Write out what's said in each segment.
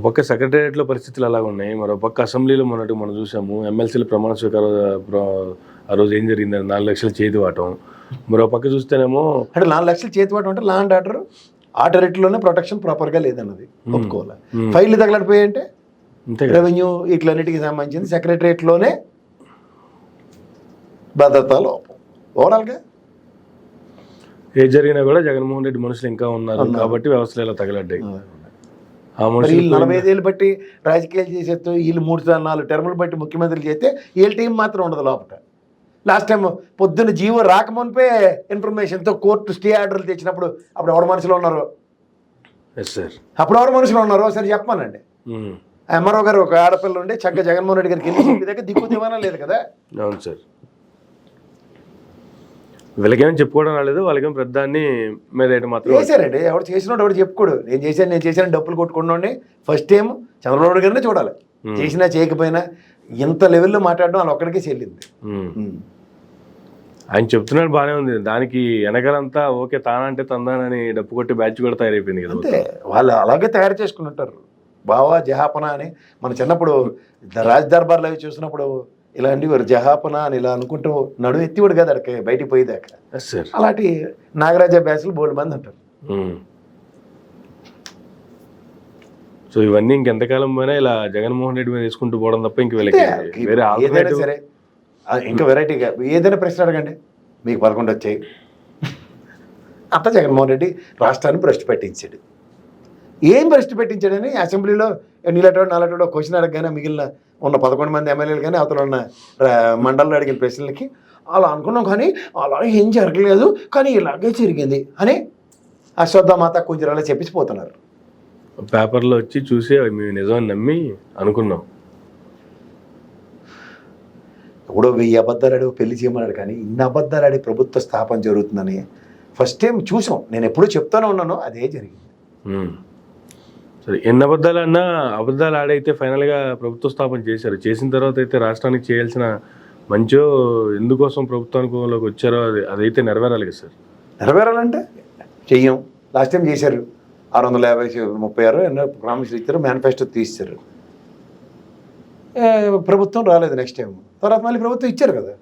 పక్క సెక్రటేరియట్లో పరిస్థితులు అలాగ ఉన్నాయి, మరో పక్క అసెంబ్లీలో మొన్నటి మనం చూసాము ఎమ్మెల్సీలు ప్రమాణ స్వీకారం ఆ రోజు ఏం జరిగిందని 4 లక్షలు చేతివాటం. మరో పక్క చూస్తేనేమో అంటే 4 లక్షలు చేతివాటం అంటే లా అండ్ ఆర్డర్ ఆ టెరిటరీలోనే ప్రొటెక్షన్ ప్రాపర్గా లేదన్నది ఒప్పుకోవాలి. ఫైళ్ళు తగలడిపోయాయంటే రెవెన్యూ ఇట్లన్నిటికి సంబంధించింది సెక్రటరియట్లోనే భద్రతా లోపం. ఓవరాల్గా ఏ జరిగినా కూడా జగన్మోహన్ రెడ్డి మనుషులు ఇంకా ఉన్నారు కాబట్టి వ్యవస్థలు ఇలా తగలడ్డాయి. ఆ మనుషులు 45 ఏళ్ళు బట్టి రాజకీయాలు చేసేస్తూ వీళ్ళు 3-4 టర్ములు బట్టి ముఖ్యమంత్రులు చేస్తే వీళ్ళ టీం మాత్రం ఉండదు లోపల. లాస్ట్ టైం పొద్దున్న జీవో రాకమునిపే ఇన్ఫర్మేషన్తో కోర్టు స్టే ఆర్డర్లు తెచ్చినప్పుడు అప్పుడు ఎవరు మనుషులు ఉన్నారు, అప్పుడు ఎవరు మనుషులు ఉన్నారు సరే చెప్పమానండి. ఎంఆర్ఓ గారు ఒక ఆడపిల్ల ఉండే చక్కగా జగన్మోహన్ రెడ్డి గారికి వెళ్ళి చెప్పి దగ్గర దిక్కు దివానా లేదు కదా. అవును సార్, వీళ్ళకేమో చెప్పుకోవడం రాలేదు, వాళ్ళకేమో ప్రధాన్ని మీద మాత్రం చేశారండి. ఎవరు చేసినోడు ఎవరు చెప్పుకోడు. నేను చేశాను డబ్బులు కొట్టుకున్నాండి. ఫస్ట్ టైం చంద్రబాబు గారినే చూడాలి, చేసినా చేయకపోయినా ఇంత లెవెల్లో మాట్లాడడం వాళ్ళు ఒక్కడికే చెల్లింది. ఆయన చెప్తున్నాడు బాగానే ఉంది, దానికి వెనకాలంతా ఓకే తానంటే తందానని డప్పు కొట్టి బ్యాచ్ కూడా తయారైపోయింది కదా. అంతే, వాళ్ళు అలాగే తయారు చేసుకుని బావా జహాపన అని. మన చిన్నప్పుడు రాజ్ దర్బార్లు అవి చూసినప్పుడు ఇలాంటివి జహాపన అని ఇలా అనుకుంటూ నడుము ఎత్తివాడు కదా అక్కడికి బయటికి పోయేదాకా. అలాంటి నాగరాజ బ్యాచ్లు బోల్డ్ మంది అంటారు. సో ఇవన్నీ ఇంకెంతకాలం పోయినా ఇలా జగన్మోహన్ రెడ్డి మీద తీసుకుంటూ పోవడం తప్ప ఇంక వీళ్ళకి వేరే ఏదైనా సరే ఇంకా వెరైటీగా ఏదైనా ప్రశ్న అడగండి, మీకు 11 వచ్చాయి. అంత జగన్మోహన్ రెడ్డి రాష్ట్రాన్ని భ్రష్టు పెట్టించాడు. ఏం భ్రష్టు పెట్టించాడని అసెంబ్లీలో నాలటోడో క్వశ్చన్ అడగగానే మిగిలిన ఉన్న 11 మంది ఎమ్మెల్యేలు కానీ అవతల ఉన్న మండలంలో అడిగిన ప్రశ్నలకి అలా అనుకున్నాం కానీ అలా ఏం జరగలేదు కానీ ఇలాగే జరిగింది అని అశ్వత్థమాత కొంచెం చెప్పిపోతున్నారు. పేపర్లో వచ్చి చూసి మేము నిజమని నమ్మి అనుకున్నాం. ఎప్పుడో 1000 అబద్ధాలు ఆడి పెళ్లి చేయమన్నాడు కానీ ఇన్ని అబద్ధాలు ఆడి ప్రభుత్వ స్థాపన జరుగుతుందని ఫస్ట్ టైం చూసాం. నేను ఎప్పుడూ చెప్తానే ఉన్నాను, అదే జరిగింది. సరే, ఎన్ని అబద్ధాలు అన్నా అబద్ధాలు ఆడైతే ఫైనల్గా ప్రభుత్వ స్థాపన చేశారు. చేసిన తర్వాత అయితే రాష్ట్రానికి చేయాల్సిన మంచో ఎందుకోసం ప్రభుత్వానికి వచ్చారో అదైతే నెరవేరాలి కదా సార్. నెరవేరాలంటే చెయ్యం. లాస్ట్ టైం చేశారు 650-36 ఎన్నో ప్రామిస్ ఇచ్చారు, మేనిఫెస్టో తీశారు. ప్రభుత్వం రాలేదు నెక్స్ట్ టైం. తర్వాత మళ్ళీ ప్రభుత్వం ఇచ్చారు కదా.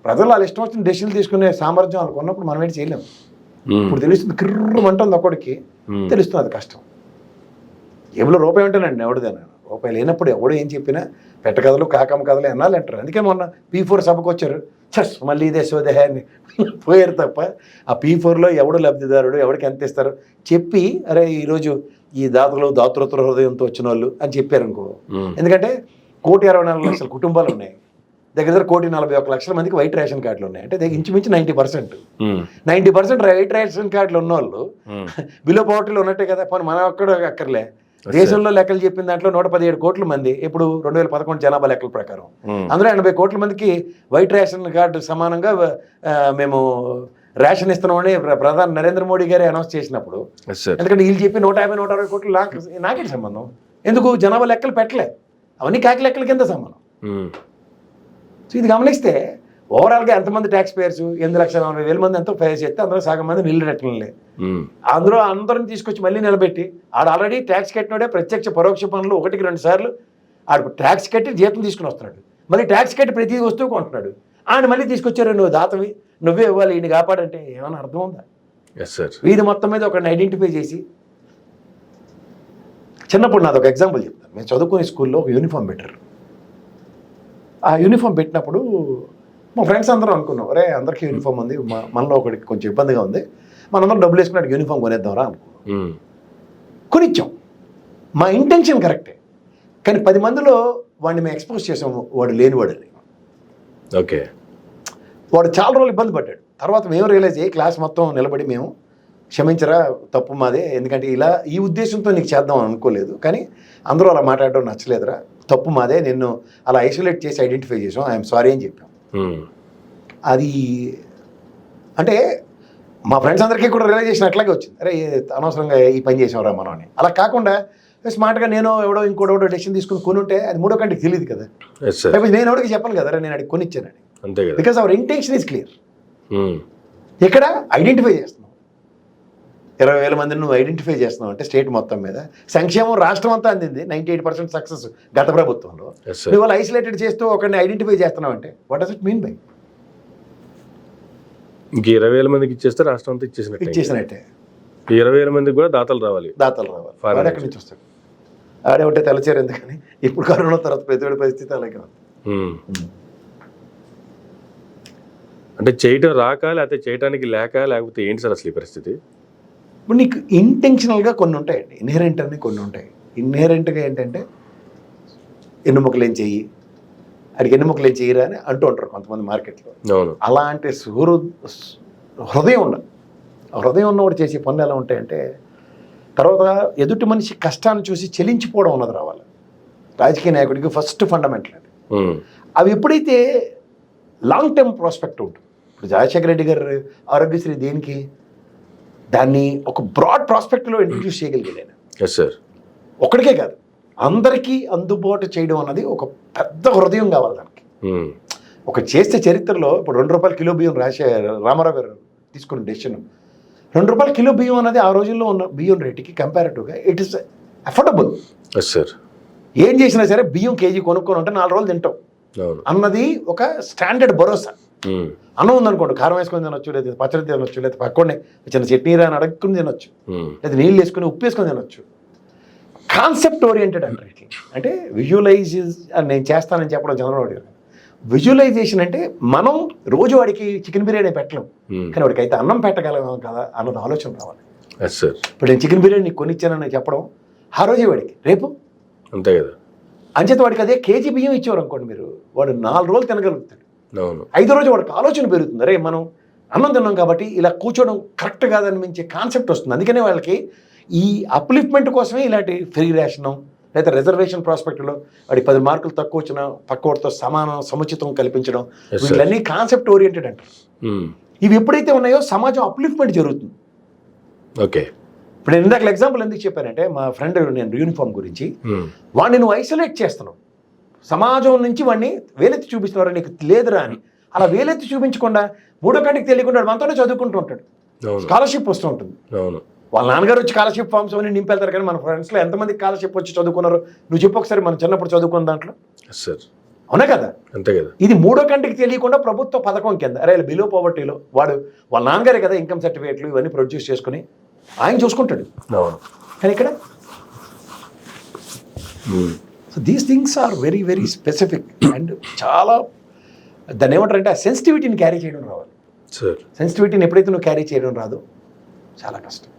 ప్రజలు వాళ్ళు ఇష్టం వచ్చిన డెసిషన్లు తీసుకునే సామర్థ్యం వాళ్ళకు ఉన్నప్పుడు మనం ఏంటి చేయలేము. ఇప్పుడు తెలుస్తుంది, కిర్రమంటుంది ఒక్కడికి తెలుస్తుంది, అది కష్టం. ఏమిలో రూపాయి ఉంటేనండి ఎవడిదేనా, రూపాయి లేనప్పుడు ఎవడు ఏం చెప్పినా పెట్టకథలు కాకమ్మ కథలు ఎన్నాళ్ళు అంటారు. అందుకే మొన్న P4 సభకు వచ్చారు, చస్ మళ్ళీ ఇదే సోదేహ అని పోయారు తప్ప ఆ P4లో ఎవడు లబ్ధిదారుడు ఎవడికి ఎంత ఇస్తారు చెప్పి అరే ఈరోజు ఈ దాతృత్వ హృదయంతో వచ్చిన వాళ్ళు అని చెప్పారు అనుకో. ఎందుకంటే 1,64,00,000 కుటుంబాలు ఉన్నాయి, దగ్గర 1,41,00,000 మందికి వైట్ రేషన్ కార్డులు ఉన్నాయి. అంటే ఇంచుమించు 90% వైట్ రేషన్ కార్డులు ఉన్న వాళ్ళు బిలో పవర్టీలో ఉన్నట్టే కదా. పోనీ మనం ఒక్కడ అక్కర్లే. దేశంలో లెక్కలు చెప్పిన దాంట్లో 117 కోట్ల మంది ఇప్పుడు 2011 జనాభా లెక్కల ప్రకారం అందులో 80 కోట్ల మందికి వైట్ రేషన్ కార్డు సమానంగా మేము రేషన్ ఇస్తున్నామని ప్రధాని నరేంద్ర మోడీ గారే అనౌన్స్ చేసినప్పుడు, ఎందుకంటే వీళ్ళు చెప్పి 150-160 కోట్లు నాకేంటి సంబంధం? ఎందుకు జనాభా లెక్కలు పెట్టలే, అవన్నీ కాకి లెక్కల కింద సంబంధం. సో ఇది గమనిస్తే ఓవరాల్గా ఎంతమంది ట్యాక్స్ పేయర్స్ 8,40,000 మంది ఎంతో పే చేస్తే అందులో సగం మంది నిల్లు రెట్టలే. అందులో అందరిని తీసుకొచ్చి మళ్ళీ నిలబెట్టి ఆడు ఆల్రెడీ ట్యాక్స్ కట్టినోడే ప్రత్యక్ష పరోక్ష పనులు 1-2 సార్లు ఆడు ట్యాక్స్ కట్టి జీతం తీసుకుని వస్తున్నాడు, మళ్ళీ ట్యాక్స్ కట్టి ప్రతి వస్తువు కొంటున్నాడు. ఆయన మళ్ళీ తీసుకొచ్చారు నువ్వు దాతవి నువ్వే ఇవ్వాలి ఈయన కాపాడంటే ఏమైనా అర్థం ఉందా? వీధి మొత్తం మీద ఒకరిని ఐడెంటిఫై చేసి చిన్నప్పుడు నాది ఒక ఎగ్జాంపుల్ చెప్తాను. మేము చదువుకునే స్కూల్లో ఒక యూనిఫామ్ పెట్టారు. ఆ యూనిఫామ్ పెట్టినప్పుడు మా ఫ్రెండ్స్ అందరం అనుకున్నాం, అరే అందరికీ యూనిఫామ్ ఉంది, మనలో ఒకటికి కొంచెం ఇబ్బందిగా ఉంది, మనందరం డబ్బులు వేసుకున్నట్టు యూనిఫామ్ కొనేద్దాంరా అనుకున్నాం. కొనిచ్చాం, మా ఇంటెన్షన్ కరెక్టే. కానీ 10 మందిలో వాడిని మేము ఎక్స్పోజ్ చేసాము, వాడు లేనివాడని. ఓకే, వాడు చాలా రోజులు ఇబ్బంది పడ్డాడు. తర్వాత మేము రియలైజ్ అయ్యి క్లాస్ మొత్తం నిలబడి మేము క్షమించరా తప్పు మాదే, ఎందుకంటే ఇలా ఈ ఉద్దేశంతో నీకు చేద్దాం అనుకోలేదు, కానీ అందరూ అలా మాట్లాడడం నచ్చలేదురా, తప్పు మాదే, నిన్ను అలా ఐసోలేట్ చేసి ఐడెంటిఫై చేసాం, ఐఎమ్ సారీ అని చెప్పాం. అది అంటే మా ఫ్రెండ్స్ అందరికీ కూడా రియలైజేషన్ అట్లాగే వచ్చింది, అరే అనవసరంగా ఈ పని చేసాంరా మనం అని. అలా కాకుండా స్మార్ట్గా నేను ఇంకోటో డెసిషన్ తీసుకుని కొనుంటే అది మూడో కంటికి తెలియదు కదా. నేను ఎవరికి చెప్పను కదా నేను అడిగి కొనిచ్చానని, because our intention is clear. ఇక్కడ ఐడెంటిఫై చేస్తున్నాం, 20,000 మందిని నువ్వు ఐడెంటిఫై చేస్తున్నావు అంటే స్టేట్ మొత్తం మీద సంక్షేమం రాష్ట్రం అంతా అందింది 98% సక్సెస్ గత ప్రభుత్వంలో. Yes, sir. నువ్వు ఐసోలేటెడ్ చేస్తూ ఒకరిని ఐడెంటిఫై చేస్తున్నావు అంటే what does it mean by? ఇంక 20,000 మందికి ఇచ్చేస్తే రాష్ట్రం అంతా ఇచ్చేసినట్టు. ఇచ్చేసినట్టే. ఈ 20,000 మందికి కూడా దాతలు రావాలి. దాతలు రావాలి. Foreign వాడు ఎక్కడి నుంచి వస్తాడు? ఆడే ఉంటే తెలచేరు ఎందుకని ఇప్పుడు కరోనా తర్వాత ప్రతివాడి పరిస్థితి అలాగే ఉంది. అంటే చేయటం రాక, లేకపోతే చేయటానికి లేక, లేకపోతే ఏంటి సార్ అసలు ఈ పరిస్థితి? ఇప్పుడు నీకు ఇంటెన్షనల్గా కొన్ని ఉంటాయండి, ఇన్హెరెంట్ అని కొన్ని ఉంటాయి. ఇన్హెరెంట్గా ఏంటంటే ఎన్నుముకలు ఏం చెయ్యి, అడిగి ఎన్నుముకలు ఏం చెయ్యరా అని అంటూ ఉంటారు కొంతమంది మార్కెట్లో. అవును. అలాంటి హృదయం ఉండాలి. హృదయం ఉన్నవాడు చేసే పనులు ఎలా ఉంటాయంటే తర్వాత ఎదుటి మనిషి కష్టాన్ని చూసి చెలించిపోవడం ఉన్నది రావాలి రాజకీయ నాయకుడికి ఫస్ట్ ఫండమెంటల్ అది. అవి ఎప్పుడైతే లాంగ్ టర్మ్ ప్రాస్పెక్ట్ ఉంటుంది. ఇప్పుడు రాజశేఖర రెడ్డి గారు ఆరోగ్యశ్రీ దేనికి, దాన్ని ఒక బ్రాడ్ ప్రాస్పెక్ట్లో ఇంట్రడ్యూస్ చేయగలిగాడు ఆయన. Yes sir. ఒక్కడికే కాదు, అందరికీ అందుబాటు చేయడం అన్నది ఒక పెద్ద హృదయం కావాలి దానికి. ఒక చేస్తే చరిత్రలో ఇప్పుడు ₹2 కిలో బియ్యం రామారావు గారు తీసుకున్న డెసిషన్. ₹2 కిలో బియ్యం అనేది ఆ రోజుల్లో ఉన్న బియ్యం రేటుకి కంపారిటివ్గా it is affordable. Yes sir. ఏం చేసినా సరే బియ్యం కేజీ కొనుక్కొని ఉంటే 4 రోజులు తింటాం అన్నది ఒక స్టాండర్డ్ భరోసా. అన్నం ఉందనుకోండి, కారం వేసుకొని తినొచ్చు, లేదా పచ్చడి తినొచ్చు, లేదా పక్కనే చిన్న చట్నీ అని అడుక్కుని తినొచ్చు, లేదా నీళ్ళు వేసుకుని ఉప్పు వేసుకొని తినొచ్చు. కాన్సెప్ట్ ఓరియంటెడ్ అంటారు ఇట్లా. అంటే విజువలైజ్ నేను చేస్తానని చెప్పడం చంద్రబాబు గారు. విజువలైజేషన్ అంటే మనం రోజు వాడికి చికెన్ బిర్యానీ పెట్టలేం, కానీ వాడికి అయితే అన్నం పెట్టగలం కదా అన్నది ఆలోచన రావాలి. ఇప్పుడు నేను చికెన్ బిర్యానీ నీకు కొనిచ్చానని చెప్పడం ఆ రోజే వాడికి, రేపు అంతే కదా. అంచేత వాడికి అదే కేజీ బియ్యం ఇచ్చేవారు అనుకోండి మీరు, వాడు 4 రోజులు తినగలుగుతాడు. 5వ రోజు వాడికి ఆలోచన పెరుగుతుంది, అరే మనం అన్నం తిన్నాం కాబట్టి ఇలా కూర్చోవడం కరెక్ట్ కాదని మించే కాన్సెప్ట్ వస్తుంది. అందుకనే వాళ్ళకి ఈ అప్లిఫ్ట్మెంట్ కోసమే ఇలాంటి ఫ్రీ రేషను లేదా రిజర్వేషన్ ప్రాస్పెక్ట్లో వాడికి 10 మార్కులు తక్కువ వచ్చిన పక్కవాడితో సముచితం కల్పించడం, వీళ్ళన్నీ కాన్సెప్ట్ ఓరియంటెడ్ అంటారు. ఇవి ఎప్పుడైతే ఉన్నాయో సమాజం అప్లిఫ్ట్మెంట్ జరుగుతుంది. ఓకే. ఇప్పుడు నేను ఇందాక ఎగ్జాంపుల్ ఎందుకు చెప్పానంటే మా ఫ్రెండ్ నేను యూనిఫామ్ గురించి, వాడిని నువ్వు ఐసోలేట్ చేస్తున్నావు, సమాజం నుంచి వాడిని వేలెత్తి చూపిస్తున్నారు నీకు లేదురా అని. అలా వేలెత్తి చూపించకుండా 3వ కంటికి తెలియకుండా మనతోనే చదువుకుంటూ ఉంటాడు, స్కాలర్షిప్ వస్తూ ఉంటుంది. వాళ్ళ నాన్నగారు వచ్చి స్కాలర్షిప్ ఫామ్స్ అని నింపెళ్తారు, కానీ మన ఫ్రెండ్స్లో ఎంతమంది స్కాలర్షిప్ వచ్చి చదువుకున్నారు నువ్వు చెప్పు ఒకసారి, మనం చిన్నప్పుడు చదువుకున్న దాంట్లో. అవునా కదా? అంతే కదా. ఇది 3వ కంటికి తెలియకుండా ప్రభుత్వ పథకం కింద, అరే బిలో పావర్టీలో వాడు వాళ్ళ నాన్నగారే కదా ఇన్కమ్ సర్టిఫికేట్లు ఇవన్నీ ప్రొడ్యూస్ చేసుకుని ఆయన చూసుకుంటాడు. కానీ ఇక్కడ so these things are very very specific and చాలా దాన్ని ఏమంటారంటే ఆ సెన్సిటివిటీని క్యారీ చేయడం రావాలి. సెన్సిటివిటీని ఎప్పుడైతే నువ్వు క్యారీ చేయడం రాదో చాలా కష్టం.